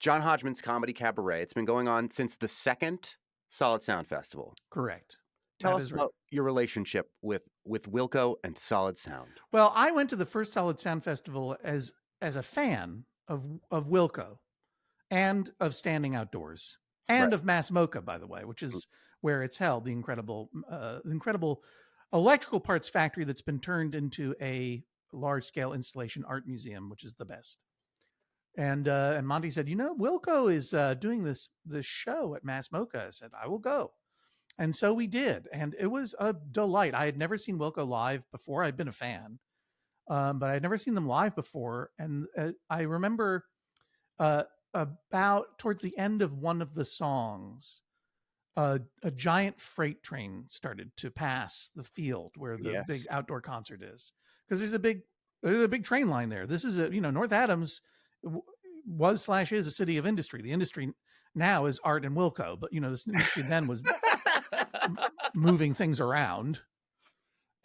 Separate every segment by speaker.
Speaker 1: John Hodgman's Comedy Cabaret. It's been going on since the second Solid Sound Festival.
Speaker 2: Correct.
Speaker 1: Tell
Speaker 2: That
Speaker 1: us
Speaker 2: is right.
Speaker 1: about your relationship with Wilco and Solid Sound.
Speaker 2: Well, I went to the first Solid Sound Festival as a fan of Wilco and of Standing Outdoors and of MASS MoCA, by the way, which is where it's held, the incredible electrical parts factory that's been turned into a large-scale installation art museum, which is the best. And Monty said, Wilco is doing this show at MASS MoCA. I said, I will go. And so we did. And it was a delight. I had never seen Wilco live before. I'd been a fan, but I had never seen them live before. And I remember about towards the end of one of the songs, a giant freight train started to pass the field where the big outdoor concert is. Because there's a big train line there. This is North Adams was/is a city of industry. The industry now is art and Wilco, but this industry then was moving things around.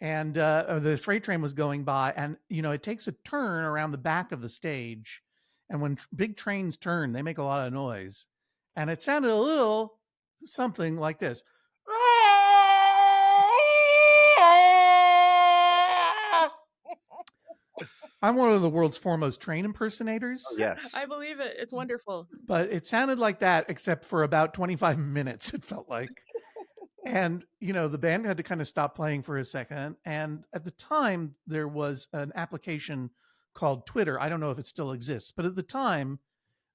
Speaker 2: And the freight train was going by, and it takes a turn around the back of the stage, and when big trains turn, they make a lot of noise, and it sounded a little something like this. I'm one of the world's foremost train impersonators.
Speaker 1: Oh, yes.
Speaker 3: I believe it. It's wonderful.
Speaker 2: But it sounded like that, except for about 25 minutes, it felt like. And, the band had to kind of stop playing for a second. And at the time, there was an application called Twitter. I don't know if it still exists, but at the time,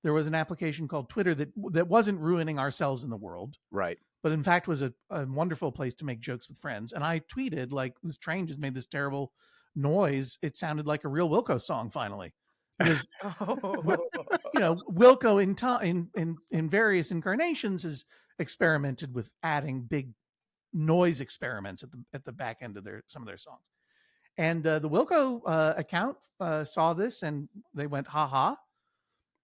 Speaker 2: there was an application called Twitter that wasn't ruining ourselves in the world.
Speaker 1: Right.
Speaker 2: But in fact was a wonderful place to make jokes with friends. And I tweeted, like, this train just made this terrible noise. It sounded like a real Wilco song finally. Because Wilco in various incarnations has experimented with adding big noise experiments at the back end of some of their songs. And the Wilco account saw this and they went, ha ha.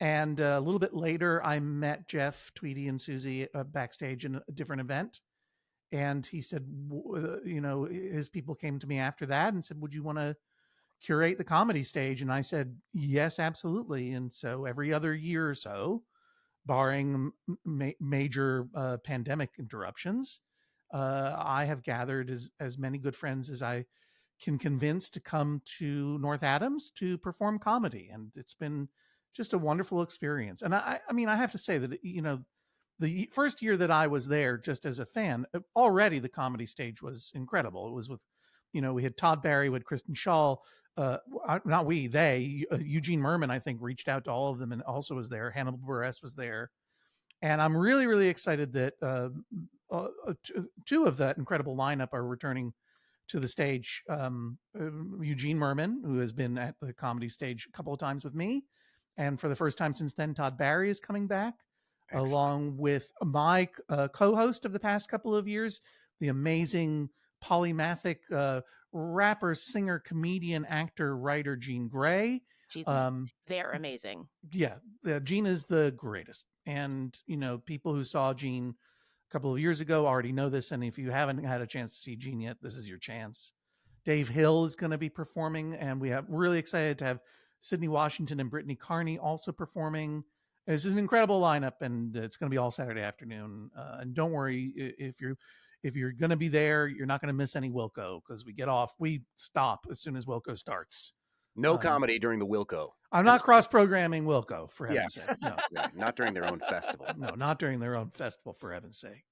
Speaker 2: And a little bit later, I met Jeff, Tweedy, and Susie backstage in a different event. And he said, his people came to me after that and said, would you want to curate the comedy stage? And I said, yes, absolutely. And so every other year or so, barring major pandemic interruptions, I have gathered as many good friends as I can convince to come to North Adams to perform comedy. And it's been just a wonderful experience. And I mean, I have to say that, the first year that I was there just as a fan, already the comedy stage was incredible. It was with, we had Todd Barry, we had Kristen Shaw, not we, they, Eugene Merman, I think, reached out to all of them and also was there. Hannibal Buress was there. And I'm really, really excited that two of that incredible lineup are returning to the stage. Eugene Merman, who has been at the comedy stage a couple of times with me. And for the first time since then, Todd Barry is coming back. Excellent. Along with my co-host of the past couple of years, the amazing polymathic rapper, singer, comedian, actor, writer, Jean Grey.
Speaker 3: They're amazing.
Speaker 2: Yeah, Jean is the greatest. And, people who saw Jean a couple of years ago already know this. And if you haven't had a chance to see Jean yet, this is your chance. Dave Hill is going to be performing. And we're really excited to have Sydney Washington and Brittany Carney also performing. This is an incredible lineup, and it's going to be all Saturday afternoon. And don't worry, if you're going to be there, you're not going to miss any Wilco because we stop as soon as Wilco starts.
Speaker 1: No comedy during the Wilco.
Speaker 2: I'm not cross-programming Wilco, for heaven's sake. No.
Speaker 1: Yeah, not during their own festival.
Speaker 2: No, not during their own festival, for heaven's sake.